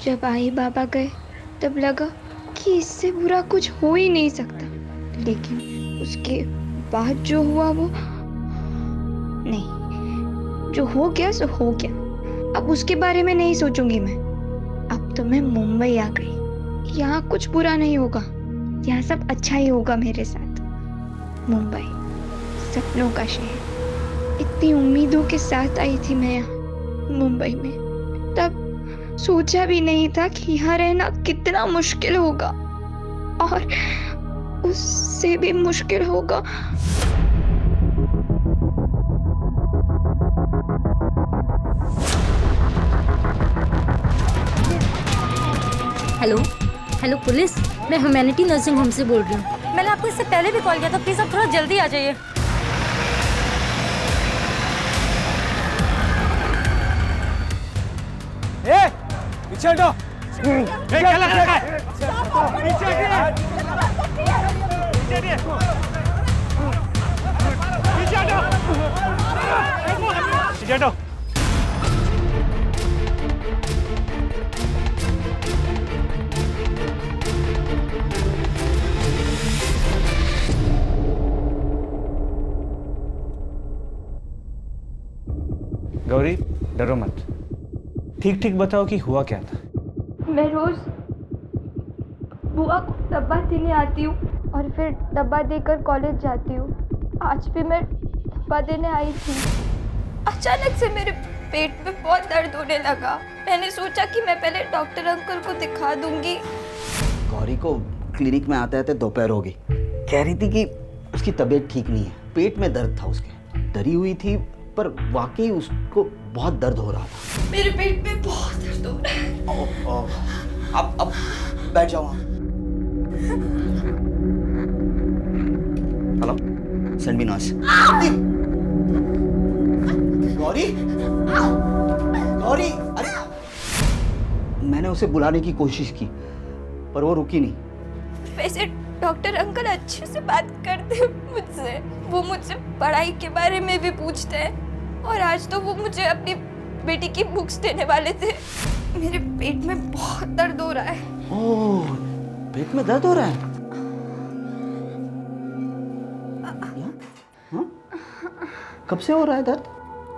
जब आई बाबा गए तब लगा कि इससे बुरा कुछ हो ही नहीं सकता, लेकिन उसके बाद जो हुआ वो नहीं, जो हो गया सो हो गया। अब उसके बारे में नहीं सोचूंगी मैं। अब तो मैं मुंबई आ गई, यहाँ कुछ बुरा नहीं होगा, यहाँ सब अच्छा ही होगा मेरे साथ। मुंबई सपनों का शहर, इतनी उम्मीदों के साथ आई थी मैं यहाँ मुंबई में। तब सोचा भी नहीं था कि यहाँ रहना कितना मुश्किल होगा, और उससे भी मुश्किल होगा। हेलो हेलो पुलिस, मैं ह्यूमैनिटी नर्सिंग होम से बोल रही हूँ। मैंने आपको इससे पहले भी कॉल किया था, प्लीज़ आप थोड़ा जल्दी आ जाइए। पीछे हटो। क्या लग रहा है? पीछे हटिए। पीछे हटो। पीछे हटो। गौरी, डरो मत। ठीक ठीक बताओ कि हुआ क्या था। मैं रोज बुआ को डब्बा देने आती हूँ और फिर डब्बा देकर कॉलेज जाती हूँ। आज भी मैं डब्बा देने आई थी। अचानक से मेरे पेट में बहुत दर्द होने लगा। मैंने सोचा कि मैं पहले डॉक्टर अंकल को दिखा दूंगी। गौरी को क्लिनिक में आते आते दोपहर हो गई। कह रही थी कि उसकी तबीयत ठीक नहीं है, पेट में दर्द था उसके। डरी हुई थी, पर वाकई उसको बहुत दर्द हो रहा था। मेरे पेट में बहुत दर्द हो रहा है। अब बैठ जाओ। Hello, send me nurse. Gauri, Gauri, अरे मैंने उसे बुलाने की कोशिश की पर वो रुकी नहीं। वैसे डॉक्टर अंकल अच्छे से बात करते हैं मुझसे। वो मुझसे पढ़ाई के बारे में भी पूछते हैं, और आज तो वो मुझे अपनी बेटी की बुक्स देने वाले थे। मेरे पेट में बहुत दर्द हो रहा है। ओह, पेट में दर्द हो रहा है? हाँ? कब से हो रहा है दर्द?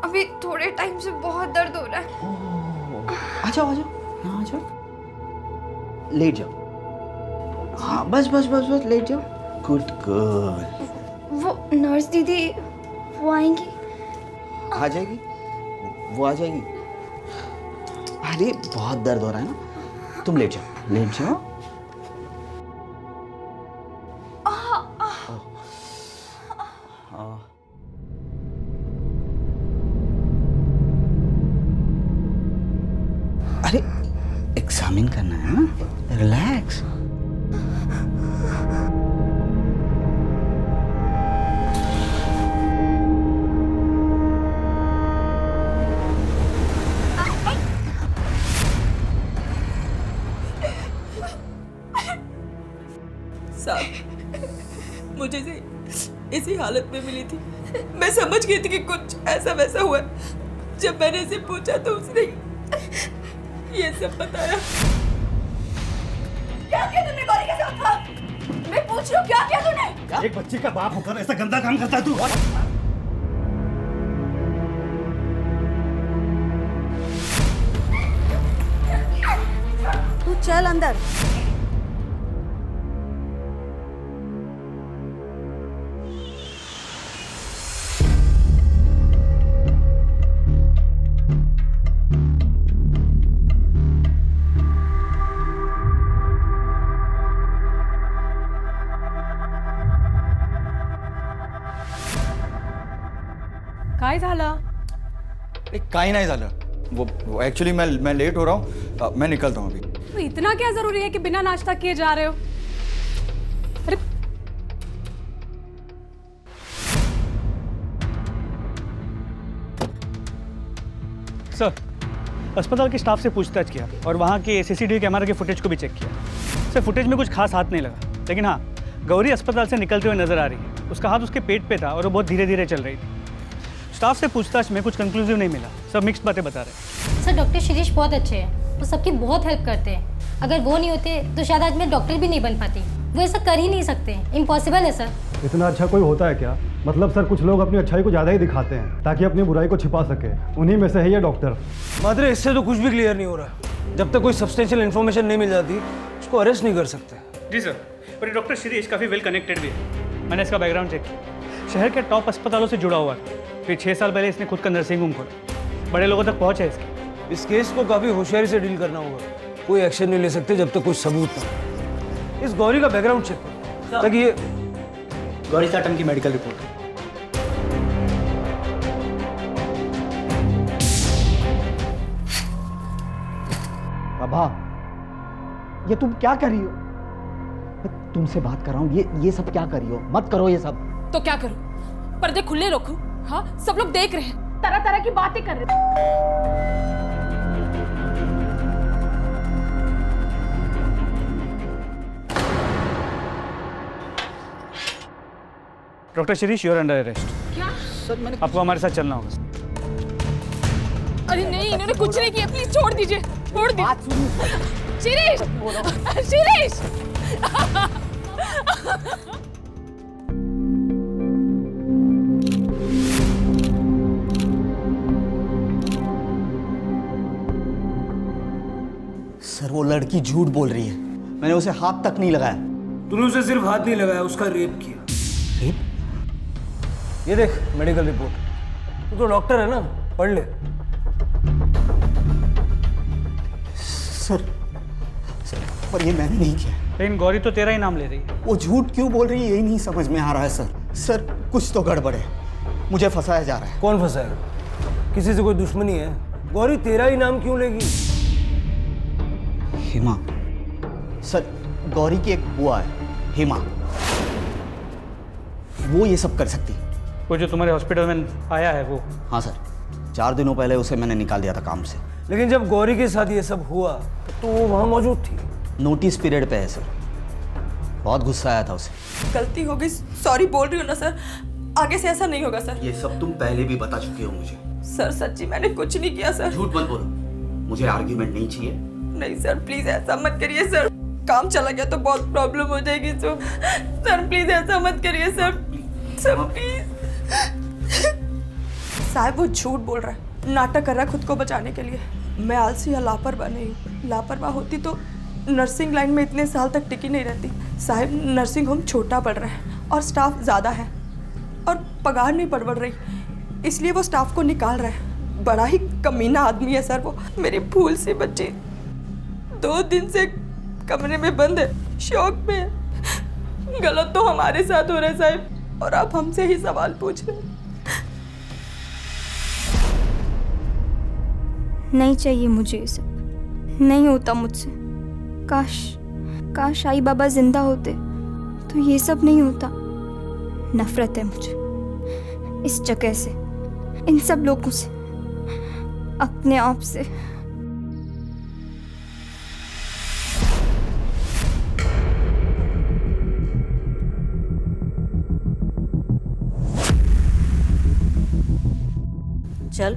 अभी थोड़े टाइम से बहुत दर्द हो रहा है। आ जाओ, आ जाओ, यहाँ आ जाओ, लेट जाओ। हाँ, बस बस बस बस लेट जाओ। Good girl. वो नर्स दीदी वो आएंगी? आ जाएगी, वो आ जाएगी। अरे बहुत दर्द हो रहा है ना, तुम लेट जाओ, लेट जाओ। अरे एग्जामिन करना है ना, रिलैक्स। मुझे इसी हालत में मिली थी। मैं समझ गई थी कि कुछ ऐसा वैसा हुआ। जब मैंने इसे पूछा तो उसने ये सब बताया। क्या किया तूने गौरी के साथ? मैं पूछ रही हूँ, क्या किया तूने? एक बच्चे का बाप होकर ऐसा गंदा काम करता है तू? तू चल अंदर। काय झालं? काही नाही झालं। वो एक्चुअली मैं लेट हो रहा हूँ, मैं निकलता हूँ अभी। तो इतना क्या जरूरी है कि बिना नाश्ता किए जा रहे हो? अरे सर, अस्पताल के स्टाफ से पूछताछ किया और वहाँ के सीसीटीवी कैमरा के फुटेज को भी चेक किया। सर, फुटेज में कुछ खास हाथ नहीं लगा, लेकिन हाँ, गौरी अस्पताल से निकलते हुए नजर आ रही है। उसका हाथ उसके पेट पे था और वो बहुत धीरे धीरे चल रही थी। स्टाफ से पूछताछ में कुछ कंक्लूसिव नहीं मिला, सब मिक्स्ड बातें बता रहे हैं। सर डॉक्टर शिरीष बहुत अच्छे हैं। वो सबकी बहुत हेल्प करते हैं। अगर वो नहीं होते तो शायद आज मैं डॉक्टर भी नहीं बन पाती। वो ऐसा कर ही नहीं सकते, इम्पॉसिबल है सर। इतना अच्छा कोई होता है क्या? मतलब सर, कुछ लोग अपनी अच्छाई को ज़्यादा ही दिखाते हैं ताकि अपनी बुराई को छिपा सके। उन्हीं में से है ये डॉक्टर। मात्रे, इससे तो कुछ भी क्लियर नहीं हो रहा। जब तक कोई सब्सटेंशियल इन्फॉर्मेशन नहीं मिल जाती उसको अरेस्ट नहीं कर सकते। जी सर, और ये डॉक्टर शिरीष काफ़ी वेल कनेक्टेड भी है। मैंने इसका बैकग्राउंड चेक किया, शहर के टॉप अस्पतालों से जुड़ा हुआ था। फिर 6 साल पहले इसने खुद का नर्सिंग होम खोला, बड़े लोगों तक पहुँच है इसकी। इस केस को काफ़ी होशियारी से डील करना होगा। कोई एक्शन नहीं ले सकते जब तक कुछ सबूत ना। इस गौरी का बैकग्राउंड चेक करो ताकि ये गौरी साटम की मेडिकल रिपोर्ट। बाबा, ये तुम क्या कर रही हो? मैं तुमसे बात कर रहा हूँ, ये सब क्या कर रही हो? मत करो ये सब। तो क्या करूं? पर्दे खुले रखूं? हाँ, सब लोग देख रहे हैं, तरह तरह की बातें कर रहे हैं। Doctor Shirish, you are under arrest. क्या? सर मैंने आपको हमारे साथ चलना होगा। अरे नहीं, इन्होंने कुछ नहीं किया, प्लीज छोड़ दीजिए, छोड़ दीजिए। बात सुनिए। शिरीष, शिरीष। सर वो लड़की झूठ बोल रही है, मैंने उसे हाथ तक नहीं लगाया। तूने उसे सिर्फ हाथ नहीं लगाया, उसका रेप किया। रेप? ये देख मेडिकल रिपोर्ट। तू तो डॉक्टर है ना, पढ़ ले। सर पर ये मैंने नहीं किया। लेकिन गौरी तो तेरा ही नाम ले रही है। वो झूठ क्यों बोल रही है यही नहीं समझ में आ रहा है सर। कुछ तो गड़बड़ है, मुझे फंसाया जा रहा है। कौन फंसाएगा? किसी से कोई दुश्मनी है? गौरी तेरा ही नाम क्यों लेगी? हिमा, सर गौरी की एक बुआ है हिमा, वो ये सब कर सकती। वो जो तुम्हारे हॉस्पिटल में आया है वो? हाँ सर, 4 दिनों पहले उसे मैंने निकाल दिया था काम से। लेकिन जब गौरी के साथ ये सब हुआ तो वो वहाँ मौजूद थी। नोटिस पीरियड पे है सर, बहुत गुस्सा आया था उसे। गलती हो गई, सॉरी बोल रही हूँ ना सर, आगे से ऐसा नहीं होगा सर। ये सब तुम पहले भी बता चुके हो मुझे। सर सच्ची मैंने कुछ नहीं किया सर। झूठ मत बोलो, मुझे आर्ग्यूमेंट नहीं चाहिए। नहीं सर, प्लीज ऐसा मत करिए सर, काम चला गया तो बहुत प्रॉब्लम हो जाएगी। तो सर प्लीज ऐसा मत करिए सर, सर प्लीज। साहब वो झूठ बोल रहा है, नाटक कर रहा है खुद को बचाने के लिए। मैं आलसी या लापरवाह नहीं हूँ, लापरवाह होती तो नर्सिंग लाइन में इतने साल तक टिकी नहीं रहती। साहब नर्सिंग होम छोटा पड़ रहा है और स्टाफ ज़्यादा है और पगार नहीं बढ़ रही, इसलिए वो स्टाफ को निकाल रहा है। बड़ा ही कमीना आदमी है सर वो। मेरी भूल से बच्चे 2 दिन से कमरे में बंद है, शौक में है। गलत तो हमारे साथ हो रहा है साहब, और आप हमसे ही सवाल पूछ रहे हैं। नहीं चाहिए मुझे ये सब, नहीं होता मुझसे। काश आई बाबा जिंदा होते तो ये सब नहीं होता। नफरत है मुझे इस जगह से, इन सब लोगों से, अपने आप से। चल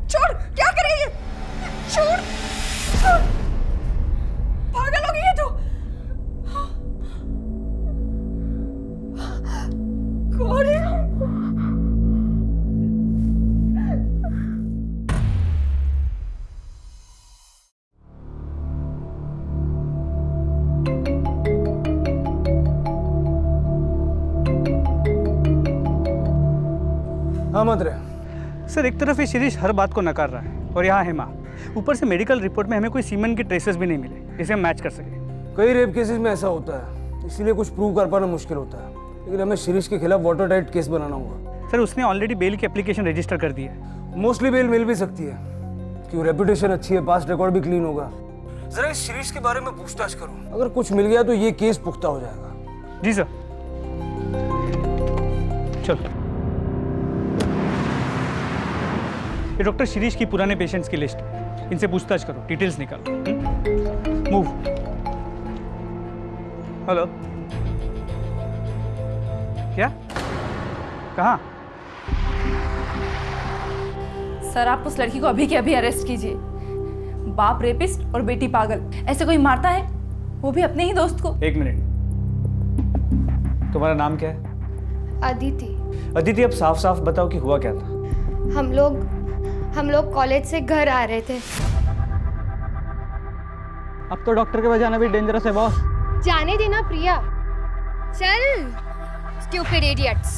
छोड़, क्या कर रही है? छोड़, पागल हो गई है तू। कौन है? हाँ मात्रे। सर एक तरफ ये शिरीष हर बात को नकार रहा है और यहाँ हेमा, ऊपर से मेडिकल रिपोर्ट में हमें कोई सीमेंट के ट्रेसेस भी नहीं मिले जिसे हम मैच कर सके। कई रेप केसेस में ऐसा होता है, इसीलिए कुछ प्रूव कर पाना मुश्किल होता है। लेकिन हमें शिरीष के खिलाफ वाटर टाइट केस बनाना होगा। सर उसने ऑलरेडी बेल की एप्लीकेशन रजिस्टर कर दी है। मोस्टली बेल मिल भी सकती है, क्यों रेपुटेशन अच्छी है, पास्ट रिकॉर्ड भी क्लीन होगा। जरा इस शिरीष के बारे में पूछताछ करो, अगर कुछ मिल गया तो ये केस पुख्ता हो जाएगा। जी सर। चलो, ये डॉक्टर शिरीष की पुराने पेशेंट्स की लिस्ट है, इनसे पूछताछ करो, डिटेल्स निकालो। मूव। हेलो, क्या? कहाँ? सर आप उस लड़की को अभी के अभी अरेस्ट कीजिए। बाप रेपिस्ट और बेटी पागल, ऐसे कोई मारता है? वो भी अपने ही दोस्त को। एक मिनट, तुम्हारा नाम क्या है? अदिति। अदिति, अब साफ साफ बताओ कि हुआ क्या था? हम लोग कॉलेज से घर आ रहे थे। अब तो डॉक्टर के पास जाना भी डेंजरस है बॉस। जाने देना प्रिया। चल स्टूपिड इडियट्स,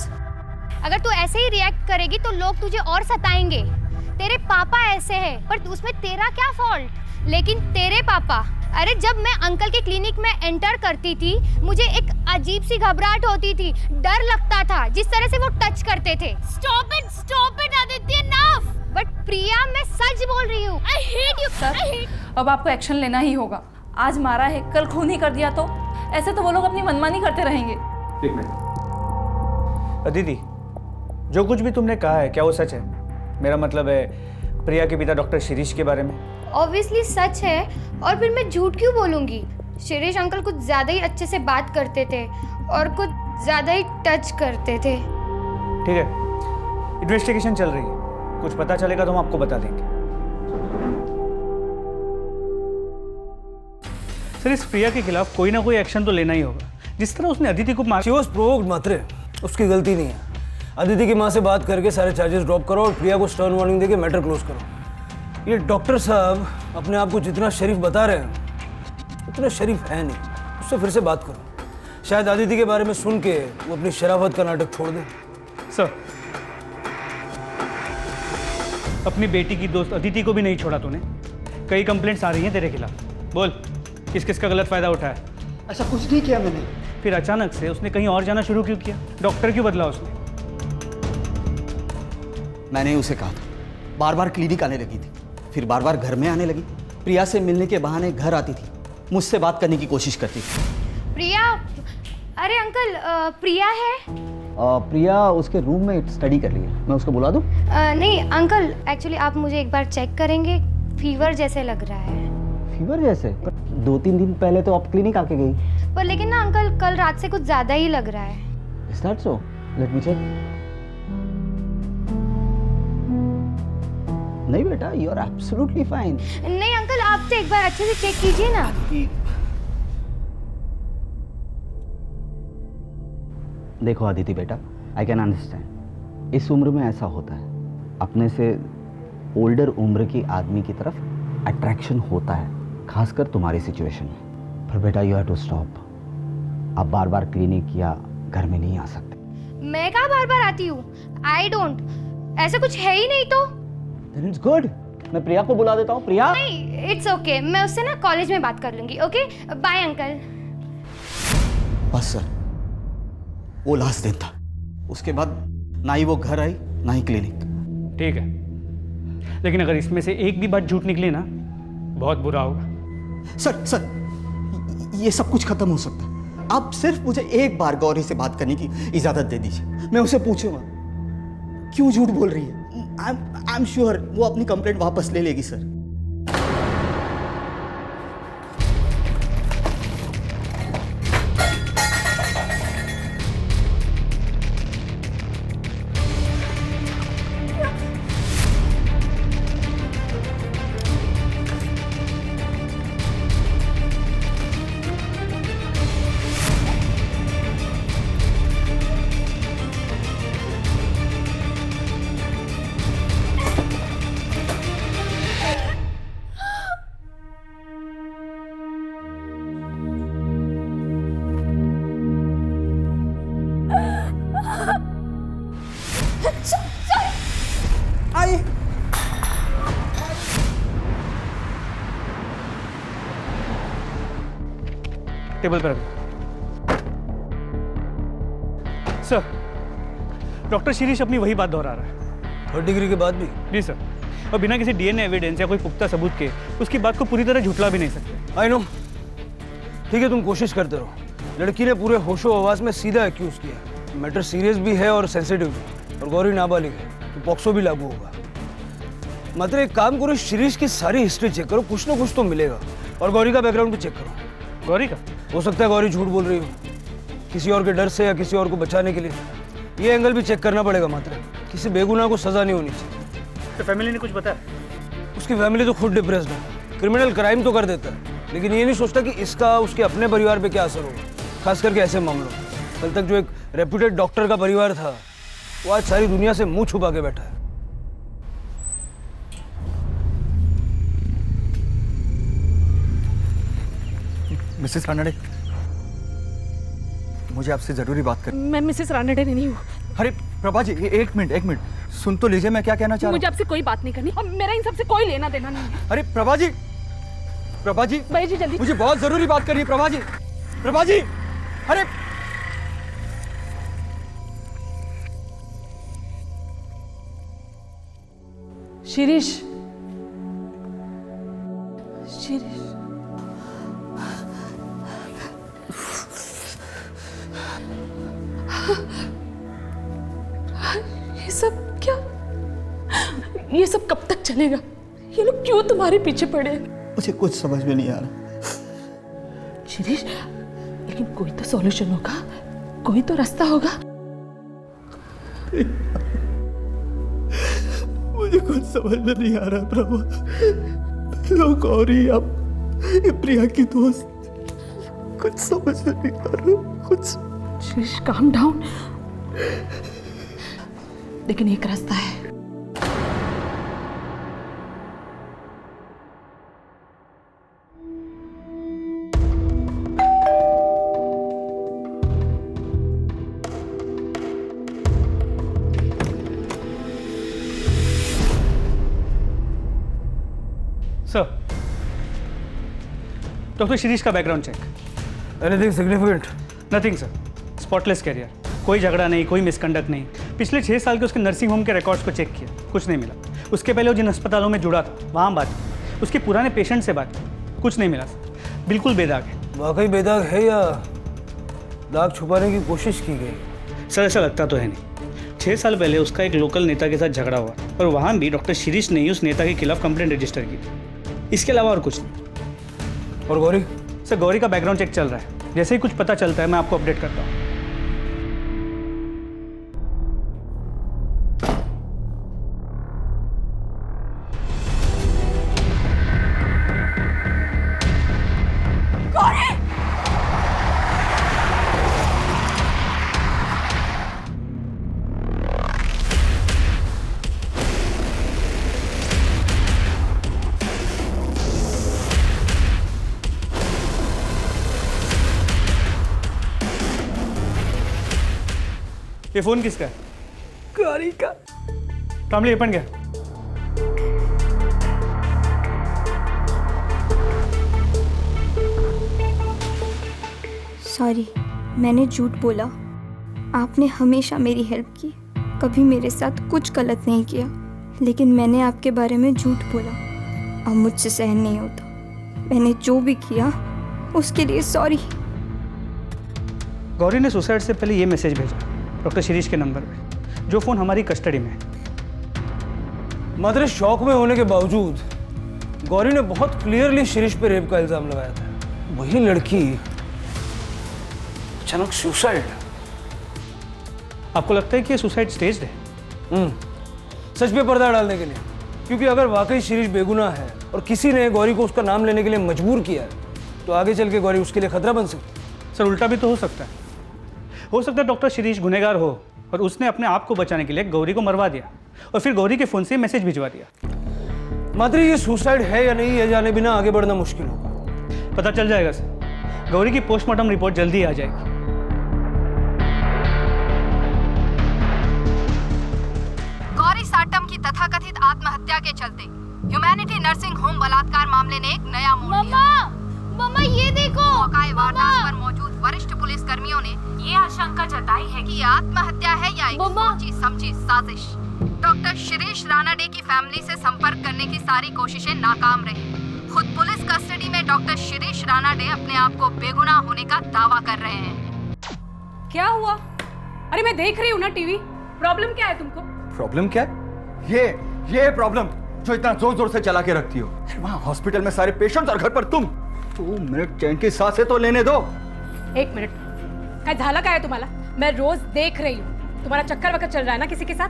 अगर तू ऐसे ही रिएक्ट करेगी तो लोग तुझे और सताएंगे। तेरे पापा ऐसे हैं, पर उसमें तेरा क्या फॉल्ट? लेकिन तेरे पापा, अरे जब मैं अंकल के क्लिनिक में एंटर करती थी मुझे एक अजीब सी घबराहट होती थी, डर लगता था जिस तरह से वो टच करते थे। Stop it Aditya, enough. But Priya मैं सच बोल रही हूँ, आई हेट यू सर। अब आपको एक्शन लेना ही होगा। आज मारा है, कल खून ही कर दिया तो ऐसे तो वो लोग अपनी मनमानी करते रहेंगे। एक मिनट, अदिति, जो कुछ भी तुमने कहा है क्या वो सच है? मेरा मतलब है प्रिया के पिता डॉक्टर शिरीष के बारे में। ऑब्वियसली सच है, और फिर मैं झूठ क्यों बोलूंगी? शिरीष अंकल कुछ ज्यादा ही अच्छे से बात करते थे और कुछ ज्यादा ही टच करते थे। ठीक है, इन्वेस्टिगेशन चल रही है, कुछ पता चलेगा तो हम आपको बता देंगे। सर, इस प्रिया के खिलाफ कोई ना कोई एक्शन तो लेना ही होगा। जिस तरह उसने अदिति को मार, शी वॉज प्रोवोक्ड मात्रे, उसकी गलती नहीं है। अदिति की माँ से बात करके सारे चार्जेस ड्रॉप करो और प्रिया को स्टर्न वार्निंग देके मैटर क्लोज करो। ये डॉक्टर साहब अपने आप को जितना शरीफ बता रहे हैं उतना शरीफ है नहीं। उससे फिर से बात करो, शायद अदिति के बारे में सुन के वो अपनी शराफत का नाटक छोड़ दे। सर, अपनी बेटी की दोस्त अदिति को भी नहीं छोड़ा तूने। कई कंप्लेंट्स आ रही हैं तेरे खिलाफ, बोल किस किस का गलत फायदा उठाया? ऐसा कुछ नहीं किया मैंने। फिर अचानक से उसने कहीं और जाना शुरू क्यों किया? डॉक्टर क्यों बदला उसने? मैंने उसे कहा था, बार बार क्लिनिक आने लगी थी, फिर बार बार घर में आने लगी। प्रिया से मिलने के बहाने घर आती थी, मुझसे बात करने की कोशिश करती थी। प्रिया, अरे अंकल प्रिया है? प्रिया उसके रूम में स्टडी कर रही है, मैं उसको बुला दूं? नहीं अंकल, एक्चुअली आप मुझे एक बार चेक करेंगे, फीवर जैसे लग रहा है। फीवर जैसे? पर 2-3 दिन पहले तो आप क्लिनिक आके गई। पर लेकिन ना अंकल, कल रात से कुछ ज्यादा ही लग रहा है। Is that so? Let me check. नहीं बेटा, you are absolutely fine. नहीं अंकल, आप तो एक बार अच्छे से चेक कीजिए ना। देखो अदिति बेटा, आई कैन अंडरस्टैंड, इस उम्र में ऐसा होता है, अपने से ओल्डर उम्र की आदमी की तरफ अट्रैक्शन होता है, खासकर तुम्हारी सिचुएशन में। पर बेटा यू हैव टू स्टॉप। आप बार बार क्लिनिक या घर में नहीं आ सकते। मैं कहाँ बार बार आती हूँ? आई डोंट, ऐसा कुछ है ही नहीं तो। Then it's good. मैं प्रिया को बुला देता हूँ। प्रिया? नहीं, इट्स ओके, मैं उससे ना कॉलेज में बात कर लूंगी। Okay, bye uncle. बस सर, वो लास्ट दिन था, उसके बाद ना ही वो घर आई ना ही क्लिनिक। ठीक है, लेकिन अगर इसमें से एक भी बात झूठ निकली ना, बहुत बुरा होगा। सर, ये सब कुछ खत्म हो सकता है। आप सिर्फ मुझे एक बार गौरी से बात करने की इजाजत दे दीजिए, मैं उसे पूछूंगा क्यों झूठ बोल रही है। आई एम श्योर वो अपनी कंप्लेंट वापस ले लेगी सर। टेबल पर सर, डॉक्टर शिरीष अपनी वही बात दोहरा रहा है। 3rd डिग्री के बाद भी? जी सर, और बिना किसी डीएनए एविडेंस या कोई पुख्ता सबूत के उसकी बात को पूरी तरह झुठला भी नहीं सकते। आई नो, ठीक है तुम कोशिश करते रहो। लड़की ने पूरे होशो आवाज में सीधा एक्यूज किया। मैटर सीरियस भी है और सेंसिटिव भी, और गौरी नाबालिग है तो पॉक्सो भी लागू होगा। मात्र एक काम करो, शिरीष की सारी हिस्ट्री चेक करो, कुछ ना कुछ तो मिलेगा, और गौरी का बैकग्राउंड भी चेक करो। गौरी का? हो सकता है गौरी झूठ बोल रही हो, किसी और के डर से या किसी और को बचाने के लिए। ये एंगल भी चेक करना पड़ेगा मात्रा। किसी बेगुनाह को सजा नहीं होनी चाहिए। तो फैमिली ने कुछ बताया? उसकी फैमिली तो खुद डिप्रेस्ड है। क्रिमिनल क्राइम तो कर देता है, लेकिन ये नहीं सोचता कि इसका उसके अपने परिवार पे क्या असर होगा, खास करके ऐसे मामलों में। कल तक जो एक रेप्यूटेड डॉक्टर का परिवार था, वो आज सारी दुनिया से मुंह छुपा के बैठा है। मिसेस रानडे, मुझे आपसे जरूरी बात करनी। मैं मिसेस रानडे नहीं हूँ। अरे प्रभा जी, एक मिनट सुन तो लीजिए मैं क्या कहना चाह रहा हूँ। मुझे आपसे कोई बात नहीं करनी और मेरा इन सबसे कोई लेना देना नहीं है। अरे प्रभा जी भाई जी जल्दी, मुझे बहुत जरूरी बात करनी है। प्रभा जी अरे शिरीष ये सब कब तक चलेगा? ये लोग क्यों तुम्हारे पीछे पड़े हैं? मुझे कुछ समझ में नहीं आ रहा। शिरीष, लेकिन कोई तो सॉल्यूशन होगा, कोई तो रास्ता होगा। मुझे कुछ समझ में नहीं आ रहा प्रभा। लोग गौरी, अब ये प्रिया की दोस्त, कुछ समझ में नहीं आ रहा कुछ। शिरीष काम डाउन, लेकिन एक रास्ता है। सर, डॉक्टर शिरीष का background check. Anything significant? Nothing sir, spotless career, कोई झगड़ा नहीं, कोई मिसकंडक्ट नहीं। पिछले 6 साल के उसके नर्सिंग होम के रिकॉर्ड्स को चेक किया, कुछ नहीं मिला। उसके पहले वो जिन अस्पतालों में जुड़ा था वहाँ बात की, उसके पुराने पेशेंट से बात की, कुछ नहीं मिला सर, बिल्कुल बेदाग है। वाकई बेदाग है या दाग छुपाने की कोशिश की गई? सर ऐसा लगता तो है नहीं। 6 साल पहले उसका एक लोकल नेता के साथ झगड़ा हुआ और वहाँ भी डॉक्टर शिरीष ने ही उस नेता के खिलाफ कंप्लेंट रजिस्टर की थी। इसके अलावा और कुछ नहीं। और गौरी? सर गौरी का बैकग्राउंड चेक चल रहा है, जैसे ही कुछ पता चलता है मैं आपको अपडेट करता हूँ। ये फोन किसका है? गौरी का। कामली ये पन गया। सॉरी, मैंने झूठ बोला। आपने हमेशा मेरी हेल्प की, कभी मेरे साथ कुछ गलत नहीं किया, लेकिन मैंने आपके बारे में झूठ बोला। अब मुझसे सहन नहीं होता। मैंने जो भी किया उसके लिए सॉरी। गौरी ने सुसाइड से पहले ये मैसेज भेजा डॉक्टर शिरीष के नंबर पे, जो फ़ोन हमारी कस्टडी में है। मात्र शौक में होने के बावजूद गौरी ने बहुत क्लियरली शिरीष पे रेप का इल्जाम लगाया था। वही लड़की अचानक सुसाइड। आपको लगता है कि ये सुसाइड स्टेज्ड है? सच पे पर्दा डालने के लिए, क्योंकि अगर वाकई शिरीष बेगुनाह है और किसी ने गौरी को उसका नाम लेने के लिए मजबूर किया है, तो आगे चल के गौरी उसके लिए खतरा बन सकती है। सर उल्टा भी तो हो सकता है। हो सकता है डॉक्टर शिरीष गुनहगार हो और उसने अपने आप को बचाने के लिए गौरी को मरवा दिया और फिर गौरी के फ़ोन से मैसेज भिजवा दिया। मात्र ये सुसाइड है या नहीं, ये जाने बिना आगे बढ़ना मुश्किल होगा। पता चल जाएगा सर, गौरी की पोस्टमार्टम रिपोर्ट जल्दी ही आ जाएगी। गौरी साटम की तथाकथित आत्महत्या के चलते ह्यूमैनिटी नर्सिंग होम बलात्कार मामले ने एक नया मोड़ लिया। मम्मा ये देखो, मौके वारदात पर मौजूद वरिष्ठ पुलिस कर्मियों ने ये आशंका जताई है कि ये आत्महत्या है या एक सोची समझी साजिश। डॉक्टर शिरीष रानाडे की फैमिली से संपर्क करने की सारी कोशिशें नाकाम रही। खुद पुलिस कस्टडी में डॉक्टर शिरीष रानाडे अपने आप को बेगुनाह होने का दावा कर रहे हैं। क्या हुआ? अरे मैं देख रही हूँ ना टीवी। प्रॉब्लम क्या है तुमको? प्रॉब्लम क्या है? ये प्रॉब्लम जो इतना जोर जोर से चला के रखती हो। वहाँ हॉस्पिटल में सारे पेशेंट्स और घर पर तुम 2 मिनट चैन की सांसें तो लेने दो। एक मिनिट, काय झालं काय तुम्हाला? मैं रोज देख रही हूँ तुम्हारा चक्कर वक्कर चल रहा है ना किसी के साथ,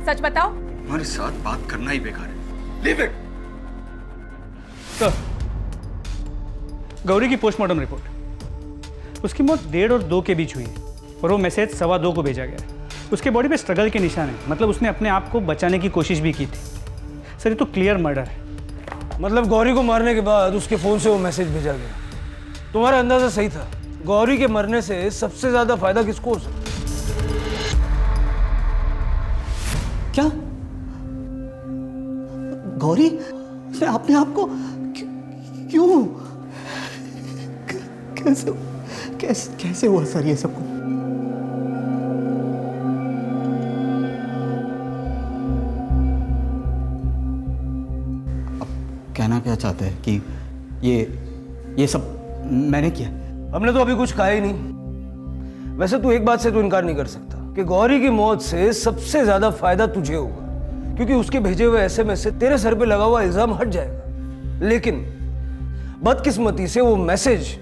सच बताओ। हमारे साथ बात करना ही बेकार है, लीव इट। सर, गौरी की पोस्टमार्टम रिपोर्ट, उसकी मौत 1:30 और 2 के बीच हुई है और वो मैसेज 2:15 को भेजा गया है। उसके बॉडी पे स्ट्रगल के निशान हैं, मतलब उसने अपने आप को बचाने की कोशिश भी की थी। सर ये तो क्लियर मर्डर है। मतलब गौरी को मारने के बाद उसके फ़ोन से वो मैसेज भेजा गया। तुम्हारा अंदाज़ा सही था, गौरी के मरने से सबसे ज़्यादा फायदा किसको हो सकता? क्या गौरी से अपने आप को क्यों कैसे कैसे कैसे हुआ सर ये सब? कहना क्या चाहते हैं कि ये सब मैंने किया? हमने तो अभी कुछ कहा ही नहीं। वैसे तू एक बात से तो इनकार नहीं कर सकता कि गौरी की मौत से सबसे ज्यादा फायदा तुझे होगा, क्योंकि उसके भेजे हुए एसएमएस से तेरे सर पे लगा हुआ इल्जाम हट जाएगा। लेकिन बदकिस्मती से वो मैसेज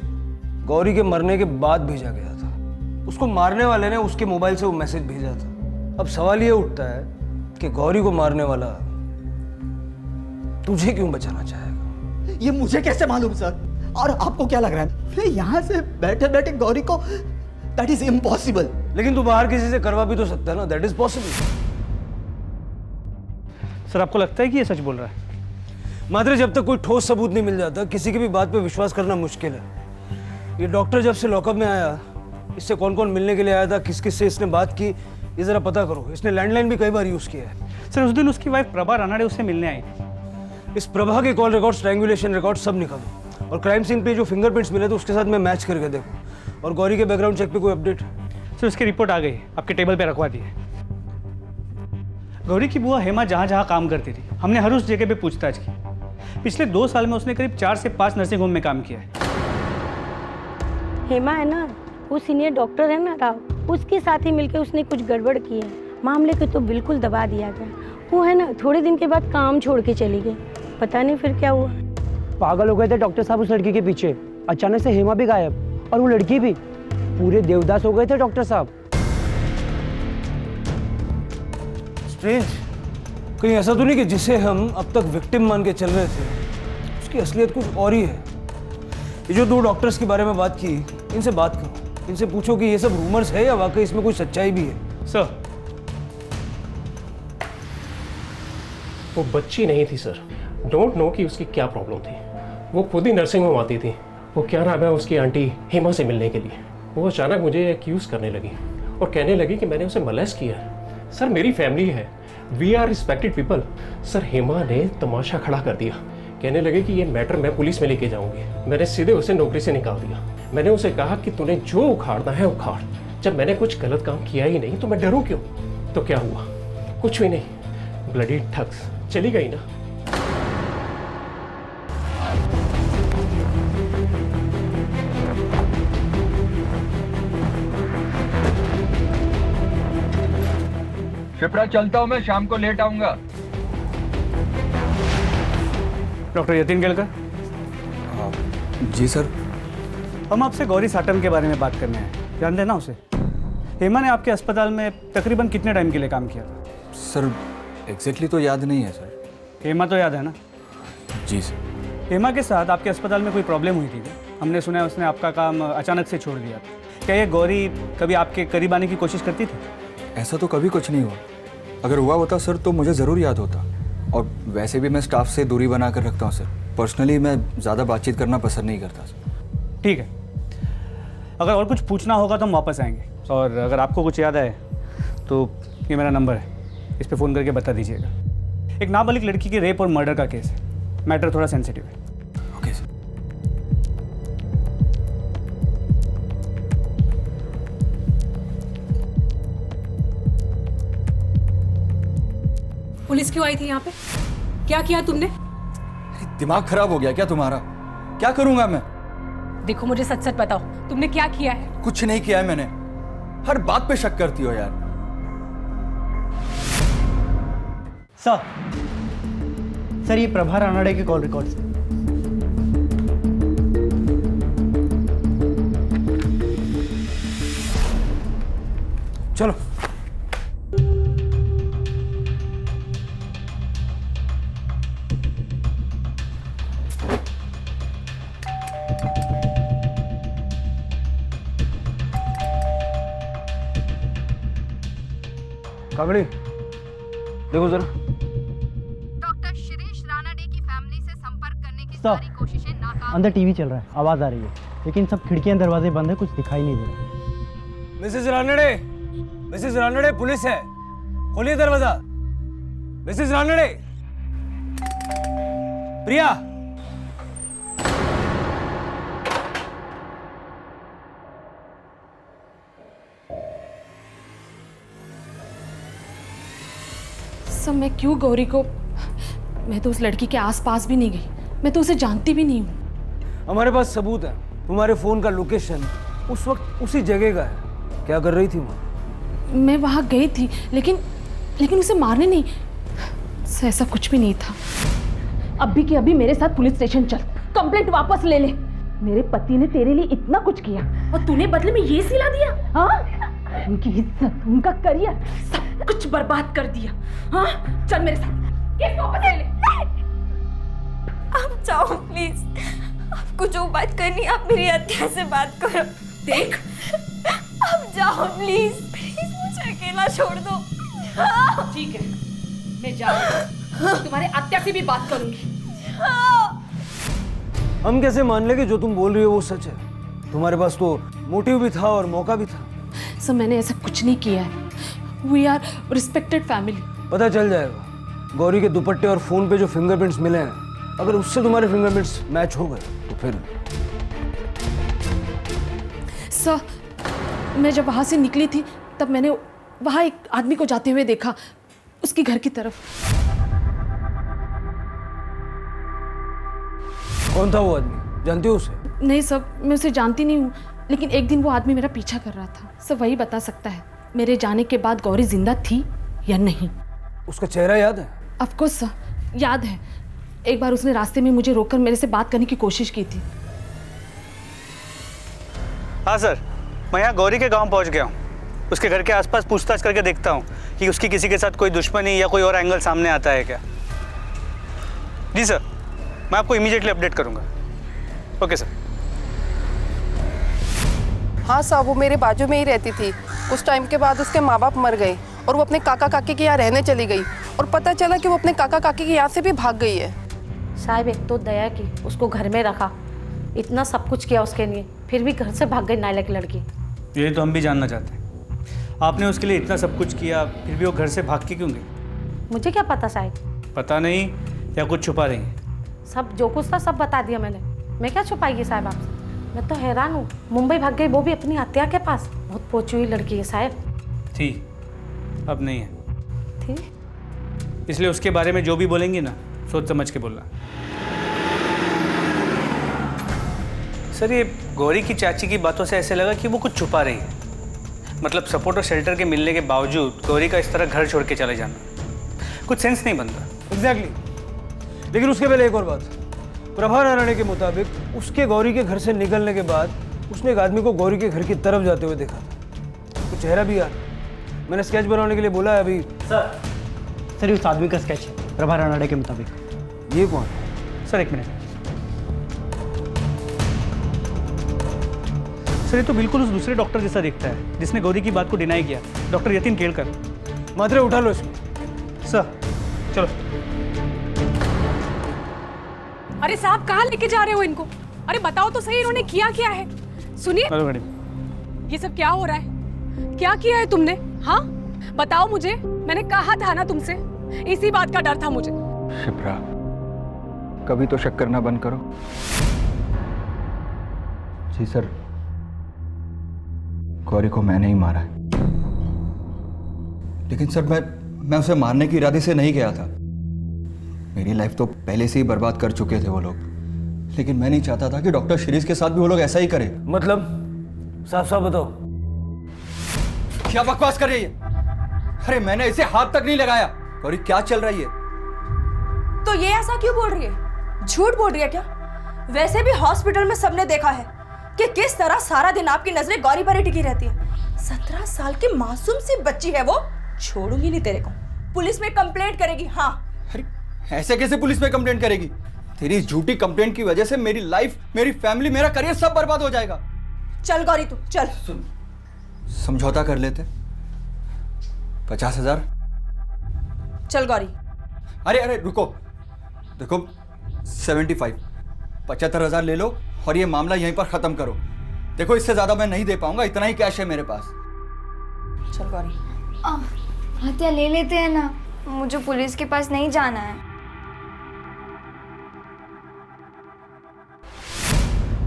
गौरी के मरने के बाद भेजा गया था। उसको मारने वाले ने उसके मोबाइल से वो मैसेज भेजा था। अब सवाल ये उठता है कि गौरी को मारने वाला तुझे क्यों बचाना चाहेगा? ये मुझे कैसे मालूम सर? और आपको क्या लग रहा है मैं यहाँ से बैठे बैठे गौरी को? That is impossible. लेकिन तू बाहर किसी से करवा भी तो सकता है ना, दैट इज पॉसिबल। सर आपको लगता है कि ये सच बोल रहा है? मात्र जब तक कोई ठोस सबूत नहीं मिल जाता किसी की भी बात पे विश्वास करना मुश्किल है। ये डॉक्टर जब से लॉकअप में आया, इससे कौन कौन मिलने के लिए आया था, किस किस से इसने बात की, ये जरा पता करो। इसने लैंडलाइन भी कई बार यूज किया है। सर उस दिन उसकी वाइफ प्रभा रानाडे उससे मिलने आई थी। इस प्रभा के कॉल रिकॉर्ड, स्ट्रैंगुलेशन रिकॉर्ड सब निकालो और क्राइम सीन पे जो फिंगरप्रिंट्स मिले थे उसके साथ में मैच करके देखो। और गौरी के बैकग्राउंड चेक पे कोई अपडेट? सर उसकी रिपोर्ट आ गई, आपके टेबल पे रखवा दी है। गौरी की बुआ हेमा जहाँ जहाँ काम करती थी, हमने हर उस जगह पे पूछताछ की। पिछले 2 साल में उसने करीब 4 से 5 नर्सिंग होम में काम किया है। हेमा है ना, वो सीनियर डॉक्टर है ना राव, उसके साथ ही मिलकर उसने कुछ गड़बड़ की है। मामले को तो बिल्कुल दबा दिया गया। वो है ना, थोड़े दिन के बाद काम छोड़ के चली गई, पता नहीं फिर क्या हुआ। पागल हो गए थे डॉक्टर साहब उस लड़की के पीछे। अचानक से हेमा भी गायब और वो लड़की भी। पूरे देवदास हो गए थे डॉक्टर साहब। स्ट्रेंज, कहीं ऐसा तो नहीं कि जिसे हम अब तक विक्टिम मान के चल रहे थे उसकी असलियत कुछ और ही है? ये जो 2 डॉक्टर्स के बारे में बात की, इनसे बात करो, इनसे पूछो कि ये सब रूमर्स है या वाकई इसमें कोई सच्चाई भी है। सर वो बच्ची नहीं थी सर, डोंट नो कि उसकी क्या प्रॉब्लम थी। वो खुद ही नर्सिंग होम आती थी। वो क्या नाम है उसकी आंटी हेमा से मिलने के लिए। वो अचानक मुझे एक्यूज़ करने लगी और कहने लगी कि मैंने उसे मोलेस्ट किया है। सर मेरी फैमिली है, we are respected people. Sir Hema ने तमाशा खड़ा कर दिया, कहने लगे कि ये मैटर मैं पुलिस में लेके जाऊंगी। मैंने सीधे उसे नौकरी से निकाल दिया। मैंने उसे कहा कि तूने जो उखाड़ना है उखाड़, जब मैंने कुछ गलत काम किया ही नहीं तो मैं डरूं क्यों? तो क्या हुआ? कुछ भी नहीं, ब्लडी ठग्स, चली गई ना। शिप्रा चलता हूं मैं, शाम को लेट आऊंगा। डॉक्टर यतीन केलकर। जी सर। हम आपसे गौरी साटम के बारे में बात करने आए, जानते हैं ना उसे? हेमा ने आपके अस्पताल में तकरीबन कितने टाइम के लिए काम किया था? सर एग्जैक्टली तो याद नहीं है सर। हेमा तो याद है ना? जी सर। हेमा के साथ आपके अस्पताल में कोई प्रॉब्लम हुई थी क्या? हमने सुना है उसने आपका काम अचानक से छोड़ दिया। क्या ये गौरी कभी आपके करीब आने की कोशिश करती थी? ऐसा तो कभी कुछ नहीं हुआ। अगर हुआ होता सर तो मुझे ज़रूर याद होता। और वैसे भी मैं स्टाफ से दूरी बना कर रखता हूँ सर। पर्सनली मैं ज़्यादा बातचीत करना पसंद नहीं करता सर। ठीक है, अगर और कुछ पूछना होगा तो हम वापस आएंगे। और अगर आपको कुछ याद आए तो ये मेरा नंबर है, इस पर फ़ोन करके बता दीजिएगा। एक नाबालिग लड़की के रेप और मर्डर का केस है, मैटर थोड़ा सेंसिटिव है। Okay sir. पुलिस क्यों आई थी यहाँ पे? क्या किया तुमने? दिमाग खराब हो गया क्या तुम्हारा? क्या करूंगा मैं? देखो मुझे सच सच बताओ, तुमने क्या किया है? कुछ नहीं किया है मैंने। हर बात पे शक करती हो यार। सर ये प्रभा रानाडे के कॉल रिकॉर्ड्स। चलो। काकड़ी देखो जरा। डॉक्टर शिरीष रानाडे की फैमिली से संपर्क करने की सारी कोशिशें नाकाम। अंदर टीवी चल रहा है, आवाज आ रही है, लेकिन सब खिड़कियां दरवाजे बंद है, कुछ दिखाई नहीं दे रहा। मिसेस रानडे, पुलिस है, खोलिए दरवाजा। मिसेस रानडे, प्रिया। सब मैं क्यों गौरी को, मैं तो उस लड़की के आसपास भी नहीं गई, मैं तो उसे जानती भी नहीं हूँ। हमारे पास सबूत है, तुम्हारे फोन का लोकेशन उस वक्त उसी जगह का है। क्या कर रही थी वहाँ? मैं वहाँ गई थी, लेकिन उसे मारने नहीं, ऐसा कुछ भी नहीं था। अभी के अभी मेरे साथ पुलिस स्टेशन चल, कंप्लेंट वापस ले ले। मेरे पति ने तेरे लिए इतना कुछ किया और तूने बदले में ये सिला दिया। हाँ, उनकी इज्जत, उनका करियर, सब कुछ बर्बाद कर दिया। हाँ, चल मेरे साथ, केस वापस ले ले। आप जाओ प्लीज, आपको जो बात करनी है आप मेरी हत्या से बात करो। देख, आप जाओ प्लीज, प्लीज मुझे अकेला छोड़ दो। ठीक है, मैं जा रही हूँ, तुम्हारे आत्या से भी बात करूंगी। हम कैसे मान लेंगे जो तुम बोल रही हो वो सच है? तुम्हारे पास तो मोटिव भी था और मौका भी था। सर, मैंने ऐसा कुछ नहीं किया है। We are respected family. पता चल जाएगा। गौरी के दुपट्टे और फोन पे जो फिंगरप्रिंट्स मिले हैं, अगर उससे तुम्हारे फिंगरप्रिंट्स मैच हो गए तो फिर। सर, मैं जब वहां से निकली थी तब मैंने वहां एक आदमी को जाते हुए देखा, उसके घर की तरफ। कौन था वो आदमी? जानती हो उसे? नहीं सर, मैं उसे जानती नहीं हूँ, लेकिन एक दिन वो आदमी मेरा पीछा कर रहा था। सर, वही बता सकता है मेरे जाने के बाद गौरी जिंदा थी या नहीं। उसका चेहरा याद है? ऑफ कोर्स सर, याद है। एक बार उसने रास्ते में मुझे रोककर मेरे से बात करने की कोशिश की थी। हाँ सर, मैं यहाँ गौरी के गांव पहुँच गया हूँ। उसके घर के आसपास पूछताछ करके देखता हूँ कि उसकी किसी के साथ कोई दुश्मनी या कोई और एंगल सामने आता है क्या। जी सर, मैं आपको इमीडिएटली अपडेट करूँगा। Okay sir. हाँ साहब, वो मेरे बाजू में ही रहती थी। कुछ टाइम के बाद उसके माँ बाप मर गए और वो अपने काका काकी के यहाँ रहने चली गई और पता चला कि वो अपने काका काकी के यहाँ से भी भाग गई है। साहब, एक तो दया की, उसको घर में रखा, इतना सब कुछ किया उसके लिए, फिर भी घर से भाग गई नालायक लड़की। ये तो हम भी जानना चाहते हैं। आपने उसके लिए इतना सब कुछ किया, फिर भी वो घर से भाग के क्यों गई? मुझे क्या पता साहब। पता नहीं या कुछ छुपा रही है? सब जो कुछ था सब बता दिया मैंने। मैं क्या छुपाएगी साहब आपसे? मैं तो हैरान हूँ, मुंबई भाग गई, वो भी अपनी हत्या के पास। बहुत पोची हुई लड़की है साहब। थी, अब नहीं है। थी? इसलिए उसके बारे में जो भी बोलेंगी ना, सोच समझ के बोलना। सर, ये गौरी की चाची की बातों से ऐसे लगा कि वो कुछ छुपा रही है। मतलब सपोर्ट और शेल्टर के मिलने के बावजूद गौरी का इस तरह घर छोड़ के चले जाना कुछ सेंस नहीं बनता। एग्जैक्टली। लेकिन उसके पहले एक और बात। प्रभा रानाडे के मुताबिक उसके गौरी के घर से निकलने के बाद उसने एक आदमी को गौरी के घर की तरफ जाते हुए देखा था। तो चेहरा भी याद। मैंने स्केच बनाने के लिए बोला है अभी। सर, उस आदमी का स्केच है प्रभा रानाडे के मुताबिक। ये कौन? सर एक मिनट। सर, ये तो बिल्कुल उस दूसरे डॉक्टर जैसा दिखता है जिसने गौरी की बात को डिनाई किया, डॉक्टर यतीन केलकर। मात्रे उठा लो इसको। सर चलो। अरे साहब, कहाँ लेके जा रहे हो इनको? अरे बताओ तो सही, इन्होंने किया क्या है? सुनिए, ये सब क्या हो रहा है? क्या किया है तुमने? हाँ बताओ मुझे, मैंने कहा था ना तुमसे, इसी बात का डर था मुझे। शिप्रा, कभी तो शक करना बंद करो। जी सर, गौरी को मैंने ही मारा है। लेकिन सर, मैं उसे मारने की इरादे से नहीं गया था। मेरी लाइफ तो पहले से ही बर्बाद कर चुके थे वो लोग, लेकिन मैं नहीं चाहता था कि डॉक्टर शिरीष के साथ भी वो लोग ऐसा ही करें। मतलब साफ साफ बताओ। क्या बकवास कर रही है? अरे मैंने इसे हाथ तक नहीं लगाया। गौरी, क्या चल रही है? तो ये ऐसा क्यों बोल रही है? झूठ बोल रही है क्या? वैसे भी हॉस्पिटल में सबने देखा है कि किस तरह सारा दिन आपकी नजरें गौरी पर ही टिकी रहती है। 17 साल की मासूम सी बच्ची है वो। छोड़ूंगी नहीं तेरे को, पुलिस में कंप्लेंट करेगी। हाँ। अरे ऐसे कैसे पुलिस में कंप्लेंट करेगी? तेरी झूठी कंप्लेंट की वजह से मेरी लाइफ, मेरी फैमिली, मेरा करियर सब बर्बाद हो जाएगा। चल गौरी तू चल। सुन, समझौता कर लेते। 50,000। चल गौरी। अरे अरे रुको, देखो 75,000 ले लो और ये मामला यहीं पर खत्म करो। देखो इससे ज्यादा मैं नहीं दे पाऊंगा, इतना ही कैश है मेरे पास। चल गौरी। हत्या ले लेते हैं ना, मुझे पुलिस के पास नहीं जाना है।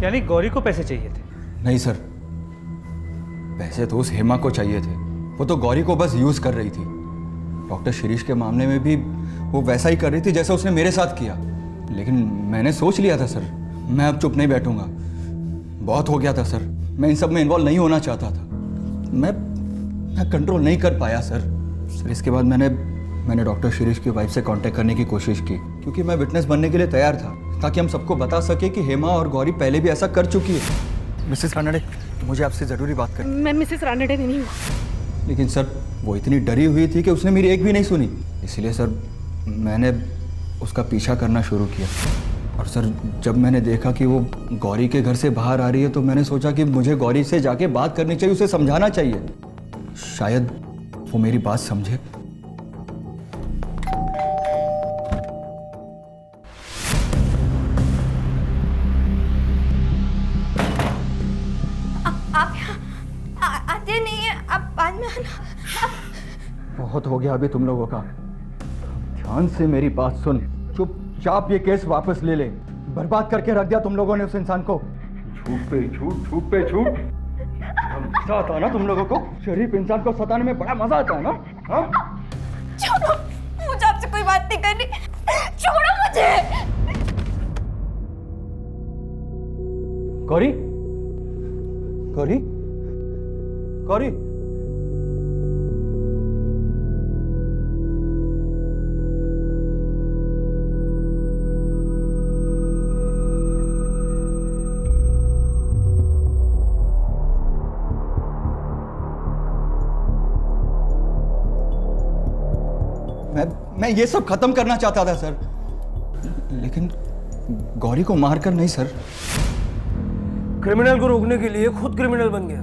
यानी गौरी को पैसे चाहिए थे? नहीं सर, पैसे तो उस हेमा को चाहिए थे। वो तो गौरी को बस यूज कर रही थी। डॉक्टर शिरीष के मामले में भी वो वैसा ही कर रही थी जैसा उसने मेरे साथ किया। लेकिन मैंने सोच लिया था सर, मैं अब चुप नहीं बैठूंगा। बहुत हो गया था सर, मैं इन सब में इन्वॉल्व नहीं होना चाहता था। मैं कंट्रोल नहीं कर पाया सर। इसके बाद मैंने डॉक्टर शिरीष की वाइफ से कांटेक्ट करने की कोशिश की, क्योंकि मैं विटनेस बनने के लिए तैयार था, ताकि हम सबको बता सके कि हेमा और गौरी पहले भी ऐसा कर चुकी है। मिसेस रानडे, मुझे आपसे ज़रूरी बात करनी। मैं मिसेस रानडे नहीं हूँ। लेकिन सर वो इतनी डरी हुई थी कि उसने मेरी एक भी नहीं सुनी। इसलिए सर मैंने उसका पीछा करना शुरू किया। और सर जब मैंने देखा कि वो गौरी के घर से बाहर आ रही है, तो मैंने सोचा कि मुझे गौरी से जाके बात करनी चाहिए, उसे समझाना चाहिए। शायद वो मेरी बात समझे। आप आते नहीं है, आप बाद में आना। बहुत हो गया अभी तुम लोगों का। ध्यान से मेरी बात सुन, चुपचाप ये केस वापस ले ले। बर्बाद करके रख दिया तुम लोगों ने उस इंसान को। झूठ पे झूठ, झूठ पे झूठ। मजा आता है ना तुम लोगों को? शरीफ इंसान को सताने में बड़ा मजा आता है ना? हाँ? छोड़ो, मुझे आपसे कोई बात नहीं करनी। छोड़ो मुझे। गौरी, गौरी, गौरी। मैं ये सब खत्म करना चाहता था सर, लेकिन गौरी को मारकर नहीं सर। क्रिमिनल को रोकने के लिए खुद क्रिमिनल बन गया।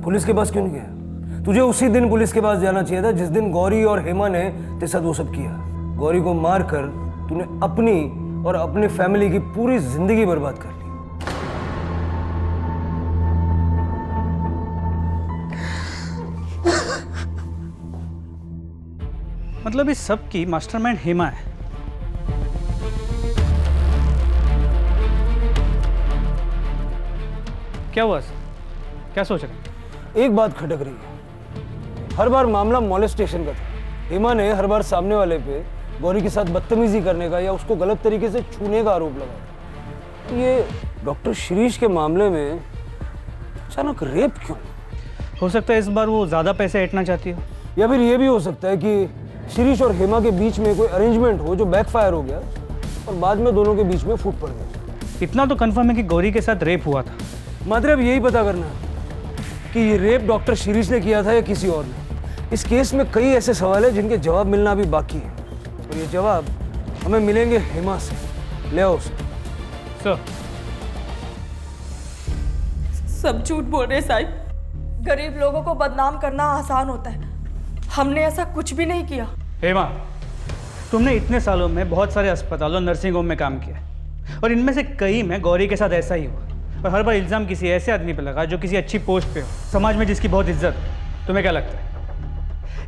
पुलिस के पास क्यों नहीं गया? तुझे उसी दिन पुलिस के पास जाना चाहिए था जिस दिन गौरी और हेमा ने तेरे साथ वो सब किया। गौरी को मारकर तूने अपनी और अपनी फैमिली की पूरी जिंदगी बर्बाद कर ली। मतलब इस सब की मास्टरमाइंड हेमा है? क्या हुआ सर? क्या सोच रहे? एक बात खटक रही है। हर बार मामला मॉलेस्टेशन का था। हेमा ने हर बार सामने वाले पे गौरी के साथ बदतमीजी करने का या उसको गलत तरीके से छूने का आरोप लगाया। ये डॉक्टर शिरीष के मामले में अचानक रेप क्यों? हो सकता है इस बार वो ज्यादा पैसे ऐंठना चाहती हो, या फिर ये भी हो सकता है कि शिरीष और हेमा के बीच में कोई अरेंजमेंट हो जो बैकफायर हो गया और बाद में दोनों के बीच में फूट पड़ गई। इतना तो कंफर्म है कि गौरी के साथ रेप हुआ था। मतलब यही पता करना कि ये रेप डॉक्टर शिरीष ने किया था या किसी और ने। इस केस में कई ऐसे सवाल हैं जिनके जवाब मिलना अभी बाकी है, और ये जवाब हमें मिलेंगे हेमा से। ले आओ उसे। सर, सब झूठ बोल रहे साहिब। गरीब लोगों को बदनाम करना आसान होता है। हमने ऐसा कुछ भी नहीं किया। हेमा, तुमने इतने सालों में बहुत सारे अस्पतालों, नर्सिंग होम में काम किया, और इनमें से कई में गौरी के साथ ऐसा ही हुआ। और हर बार इल्ज़ाम किसी ऐसे आदमी पे लगा जो किसी अच्छी पोस्ट पे हो, समाज में जिसकी बहुत इज्जत हो। तुम्हें क्या लगता है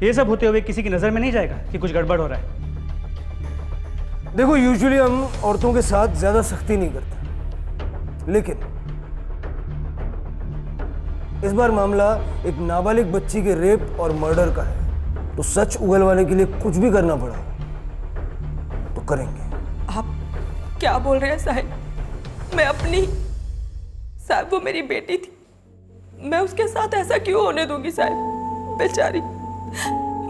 ये सब होते हुए किसी की नज़र में नहीं जाएगा कि कुछ गड़बड़ हो रहा है? देखो, यूजुअली हम औरतों के साथ ज़्यादा सख्ती नहीं करते, लेकिन इस बार मामला एक नाबालिग बच्ची के रेप और मर्डर का है, तो सच उगलवाने के लिए कुछ भी करना पड़ा तो करेंगे। आप क्या बोल रहे हैं साहिब? मैं अपनी साहिब, वो मेरी बेटी थी, मैं उसके साथ ऐसा क्यों होने दूंगी साहिब? बेचारी,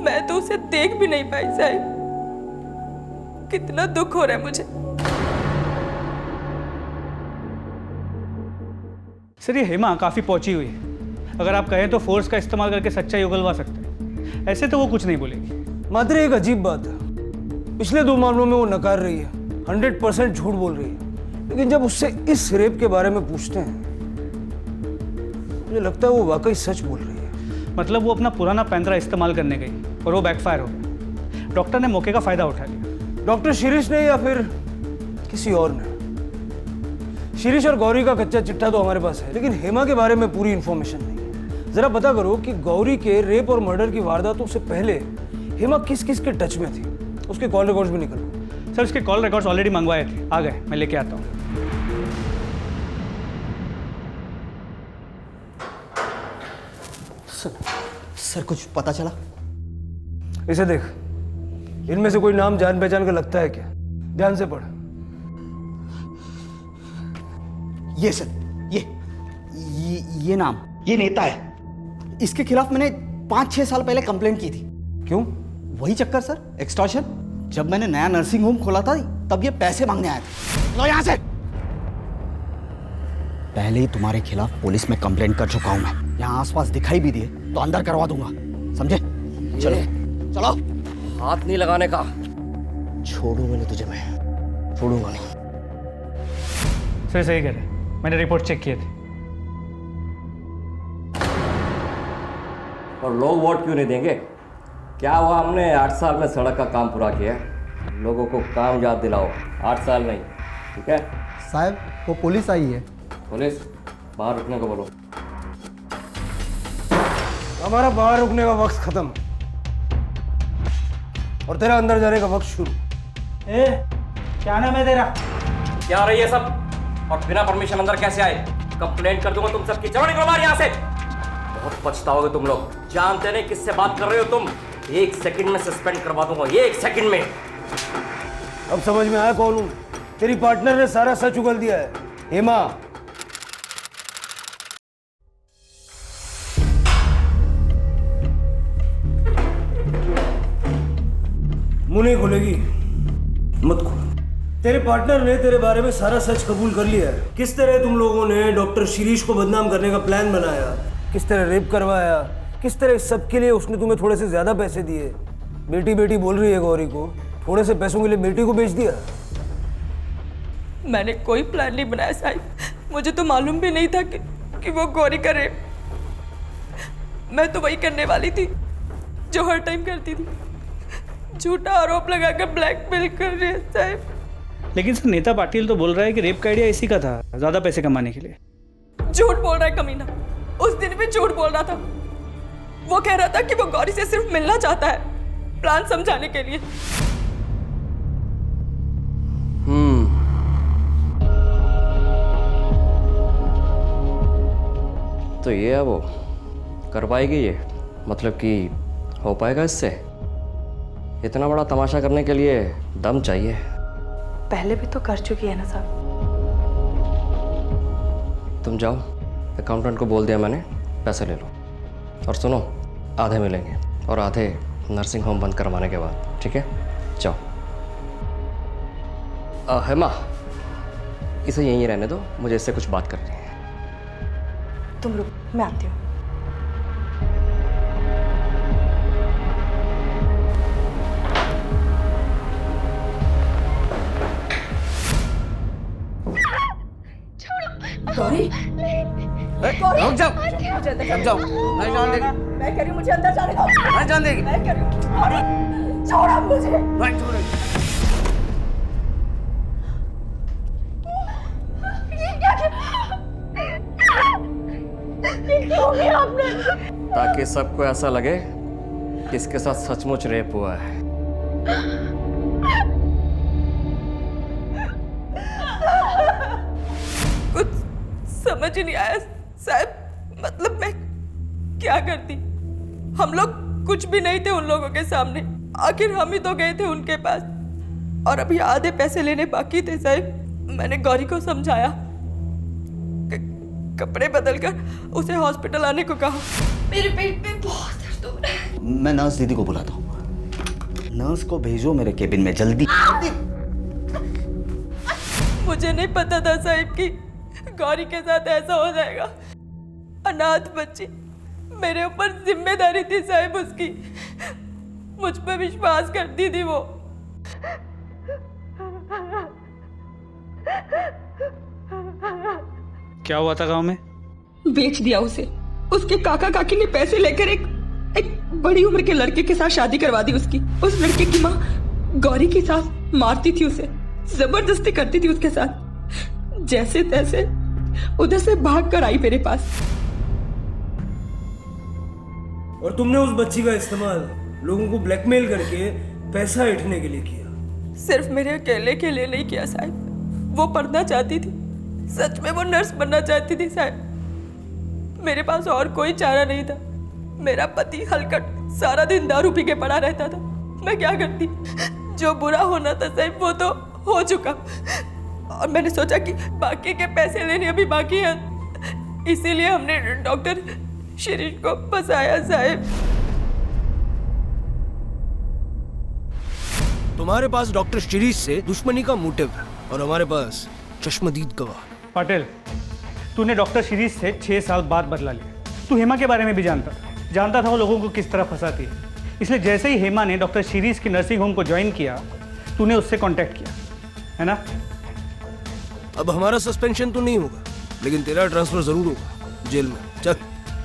मैं तो उसे देख भी नहीं पाई साहिब। कितना दुख हो रहा है मुझे। सर, ये हेमा काफ़ी पहुंची हुई है। अगर आप कहें तो फोर्स का इस्तेमाल करके सच्चाई उगलवा सकते हैं। ऐसे तो वो कुछ नहीं बोलेगी। मात्र एक अजीब बात है, पिछले 2 मामलों में वो नकार रही है, 100% झूठ बोल रही है, लेकिन जब उससे इस रेप के बारे में पूछते हैं मुझे लगता है वो वाकई सच बोल रही है। मतलब वो अपना पुराना पैंतरा इस्तेमाल करने गई और वो बैकफायर हो गया। डॉक्टर ने मौके का फायदा उठा लिया। डॉक्टर शिरीष ने या फिर किसी और ने? शिरीष और गौरी का कच्चा चिट्ठा तो हमारे पास है, लेकिन हेमा के बारे में पूरी इंफॉर्मेशन नहीं है। जरा पता करो कि गौरी के रेप और मर्डर की वारदातों से पहले हेमा किस किस के टच में थी। उसके कॉल रिकॉर्ड्स भी निकलो। सर उसके कॉल रिकॉर्ड्स ऑलरेडी मंगवाए थे, आ गए, मैं लेके आता हूँ। सर कुछ पता चला? इसे देख, इनमें से कोई नाम जान पहचान का लगता है क्या? ध्यान से पढ़। ये सर, ये नाम, ये नेता है। इसके खिलाफ मैंने 5-6 साल पहले कंप्लेंट की थी। क्यों? वही चक्कर सर, एक्सटॉर्शन। जब मैंने नया नर्सिंग होम खोला था तब ये पैसे मांगने आए थे। लो यहाँ से। पहले ही तुम्हारे खिलाफ पुलिस में कंप्लेंट कर चुका हूं मैं। यहाँ आसपास दिखाई भी दिए तो अंदर करवा दूंगा, समझे? चलो चलो। हाथ नहीं लगाने का। छोड़ूंगा नहीं तुझे, मैं छोड़ूंगा नहीं। सर सही कह रहे, मैंने रिपोर्ट चेक किए थे। और लोग वोट क्यों नहीं देंगे? क्या हुआ, हमने 8 साल में सड़क का काम पूरा किया है। लोगों को काम याद दिलाओ, 8 साल नहीं, ठीक है? साहब वो पुलिस आई है। पुलिस? बाहर रुकने को बोलो। हमारा बाहर रुकने का वक्त खत्म और तेरा अंदर जाने का वक्त शुरू। क्या नाम है तेरा? क्या रही है सब? और बिना परमिशन अंदर कैसे आए? कंप्लेंट कर दूंगा तुम सबकी। चलो निकलो बाहर यहाँ से। बहुत पछताओगे तुम लोग। जानते नहीं किससे बात कर रहे हो तुम। 1 सेकंड में सस्पेंड करवा दूंगा, 1 सेकंड में। अब समझ में आया कौन हूं? तेरी पार्टनर ने सारा सच उगल दिया है, हेमा। मुंह नहीं खोलेगी? मत खोल। तेरे पार्टनर ने तेरे बारे में सारा सच कबूल कर लिया है। किस तरह तुम लोगों ने डॉक्टर शिरीष को बदनाम करने का प्लान बनाया, किस तरह रेप करवाया, किस तरह इस सब के लिए उसने तुम्हें थोड़े से ज्यादा पैसे दिए। बेटी बेटी बोल रही है गौरी को, थोड़े से पैसों के लिए बेटी को बेच दिया। मैंने कोई प्लान नहीं बनाया साहिब। मुझे तो मालूम भी नहीं था कि वो गौरी का रेप। मैं तो वही करने वाली थी जो हर टाइम करती थी, झूठा आरोप लगाकर ब्लैकमेल कर रही है साहिब। लेकिन सर नेता पाटिल तो बोल रहा है कि रेप का आइडिया इसी का था, ज्यादा पैसे कमाने के लिए। झूठ बोल रहा है कमीना। उस दिन भी झूठ बोल रहा था। वो कह रहा था कि वो गौरी से सिर्फ मिलना चाहता है, प्लान समझाने के लिए। तो ये है वो, कर पाएगी ये? मतलब कि हो पाएगा इससे? इतना बड़ा तमाशा करने के लिए दम चाहिए। पहले भी तो कर चुकी है ना साहब। तुम जाओ, अकाउंटेंट को बोल दिया मैंने, पैसे ले लो। और सुनो, आधे मिलेंगे और आधे नर्सिंग होम बंद करवाने के बाद, ठीक है? जाओ। हेमा, इसे यहीं रहने दो, मुझे इससे कुछ बात करनी है। तुम रुक, मैं आती हूँ। गौरी, रुक जाओ, रुक जाओ। नहीं जान देगी। मैं कह रही हूँ मुझे अंदर जाने दो। नहीं जान देगी। मैं कह रही हूँ छोड़ो मुझे। नहीं छोड़ेगी। ताकि सबको ऐसा लगे कि इसके साथ सचमुच रेप हुआ है। कुछ समझ ही नहीं आया साहब। मतलब मैं क्या करती? हम लोग कुछ भी नहीं थे उन लोगों के सामने। आखिर हम ही तो गए थे उनके पास और अभी आधे पैसे लेने बाकी थे साहब। मैंने गौरी को समझाया, कपड़े बदलकर उसे हॉस्पिटल आने को कहा। मेरे पेट में बहुत दर्द हो रहा है। मैं नर्स दीदी को बुलाता हूँ। नर्स को भेजो मेरे केबिन में जल्दी। मुझे नहीं पता था साहिब कि गौरी के साथ ऐसा हो जाएगा। अनाथ बच्ची मेरे ऊपर जिम्मेदारी थी साहब उसकी, मुझ पर विश्वास करती थी वो। क्या हुआ था गांव में? बेच दिया उसे। उसके काका काकी ने पैसे लेकर एक बड़ी उम्र के लड़के के साथ शादी करवा दी उसकी। उस लड़के की माँ गौरी की सास मारती थी उसे, जबरदस्ती करती थी उसके साथ। जैसे तैसे उधर से भाग कर आई मेरे पास। और तुमने उस बच्ची का इस्तेमाल लोगों को ब्लैकमेल करके पैसा ऐंठने के लिए किया। सिर्फ मेरे अकेले के लिए नहीं किया साहब, वो पढ़ना चाहती थी, सच में वो नर्स बनना चाहती थी साहब। मेरे पास और कोई चारा नहीं था। मेरा पति हलकट सारा दिन दारू पी के पड़ा रहता था। मैं क्या करती? जो बुरा होना था साहब वो तो हो चुका, और मैंने सोचा कि बाकी के पैसे लेने अभी बाकी हैं, इसीलिए हमने डॉक्टर शिरीष को फंसाया साहब। तुम्हारे पास डॉक्टर शिरीष से दुश्मनी का मोटिव है और हमारे पास चश्मदीद गवाह। पटेल, तूने डॉक्टर शिरीष से 6 साल बाद बदला लिया। तू हेमा के बारे में भी जानता था वो लोगों को किस तरह फंसाती है। इसलिए जैसे ही हेमा ने डॉक्टर शिरीष की नर्सिंग होम को ज्वाइन किया, तूने उससे कांटेक्ट किया, है ना? अब हमारा सस्पेंशन तो नहीं होगा, लेकिन तेरा ट्रांसफर जरूर होगा जेल में। चल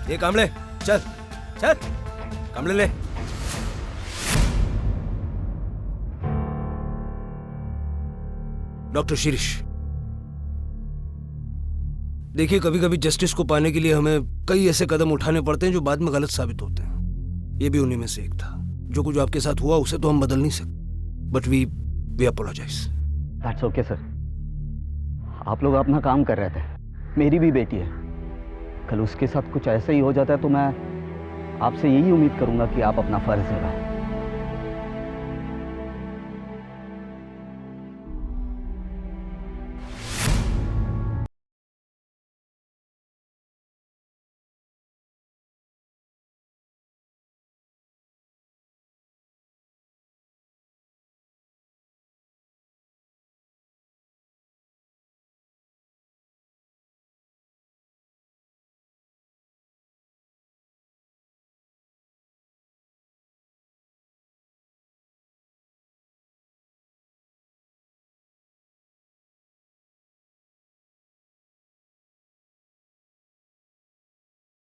ये कामले, चल चल कामले ले। डॉक्टर शिरीष, देखिए कभी कभी जस्टिस को पाने के लिए हमें कई ऐसे कदम उठाने पड़ते हैं जो बाद में गलत साबित होते हैं। ये भी उन्हीं में से एक था। जो कुछ आपके साथ हुआ उसे तो हम बदल नहीं सकते, but we apologise. That's okay sir. आप लोग अपना काम कर रहे थे, मेरी भी बेटी है। कल उसके साथ कुछ ऐसा ही हो जाता है तो मैं आपसे यही उम्मीद करूंगा कि आप अपना फर्ज निभाएं।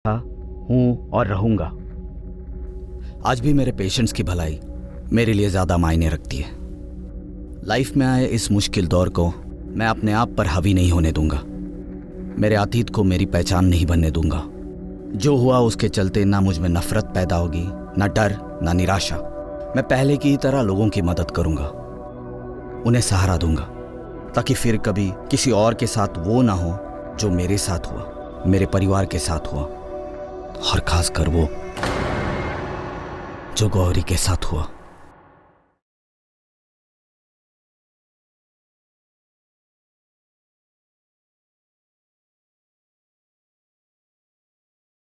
हूं और रहूंगा। आज भी मेरे पेशेंट्स की भलाई मेरे लिए ज्यादा मायने रखती है। लाइफ में आए इस मुश्किल दौर को मैं अपने आप पर हावी नहीं होने दूंगा। मेरे अतीत को मेरी पहचान नहीं बनने दूंगा। जो हुआ उसके चलते ना मुझ में नफरत पैदा होगी, ना डर, ना निराशा। मैं पहले की ही तरह लोगों की मदद करूंगा, उन्हें सहारा दूंगा, ताकि फिर कभी किसी और के साथ वो ना हो जो मेरे साथ हुआ, मेरे परिवार के साथ हुआ, और खासकर वो जो गौरी के साथ हुआ।